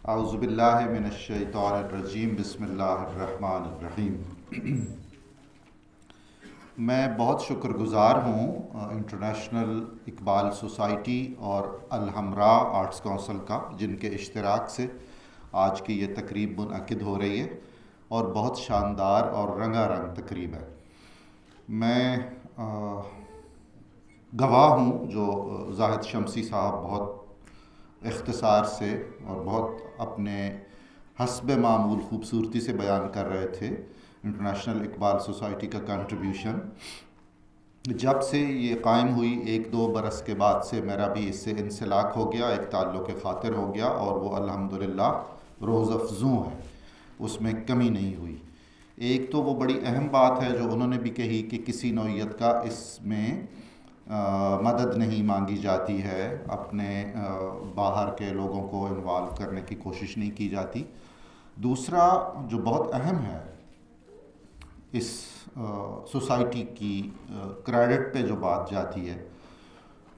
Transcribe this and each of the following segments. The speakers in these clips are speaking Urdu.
اعوذ باللہ من الشیطان الرجیم بسم اللہ الرحمن الرحیم۔ میں بہت شکر گزار ہوں انٹرنیشنل اقبال سوسائٹی اور الحمراء آرٹس کونسل کا، جن کے اشتراک سے آج کی یہ تقریب منعقد ہو رہی ہے اور بہت شاندار اور رنگا رنگ تقریب ہے۔ میں گواہ ہوں جو زاہد شمسی صاحب بہت اختصار سے اور بہت اپنے حسب معمول خوبصورتی سے بیان کر رہے تھے انٹرنیشنل اقبال سوسائٹی کا کنٹریبیوشن۔ جب سے یہ قائم ہوئی 1-2 برس کے بعد سے میرا بھی اس سے انسلاک ہو گیا، ایک تعلق خاطر ہو گیا، اور وہ الحمدللہ روز افزوں ہے، اس میں کمی نہیں ہوئی۔ ایک تو وہ بڑی اہم بات ہے جو انہوں نے بھی کہی کہ کسی نوعیت کا اس میں مدد نہیں مانگی جاتی ہے، اپنے باہر کے لوگوں کو انوالو کرنے کی کوشش نہیں کی جاتی۔ دوسرا جو بہت اہم ہے اس سوسائٹی کی کریڈٹ پہ جو بات جاتی ہے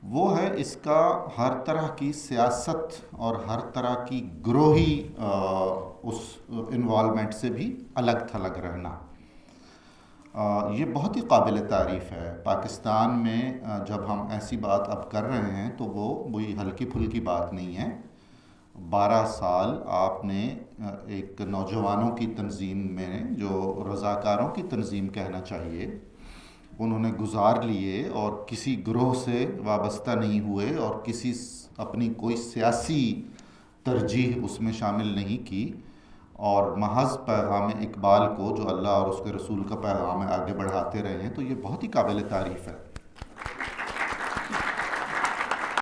وہ ہے اس کا ہر طرح کی سیاست اور ہر طرح کی گروہی اس انوالومنٹ سے بھی الگ تھلگ رہنا۔ یہ بہت ہی قابل تعریف ہے۔ پاکستان میں جب ہم ایسی بات اب کر رہے ہیں تو وہ کوئی ہلکی پھلکی بات نہیں ہے۔ 12 سال آپ نے ایک نوجوانوں کی تنظیم میں، جو رضاکاروں کی تنظیم کہنا چاہیے، انہوں نے گزار لیے اور کسی گروہ سے وابستہ نہیں ہوئے اور کسی اپنی کوئی سیاسی ترجیح اس میں شامل نہیں کی، اور محض پیغام اقبال کو جو اللہ اور اس کے رسول کا پیغام ہے آگے بڑھاتے رہے ہیں، تو یہ بہت ہی قابل تعریف ہے۔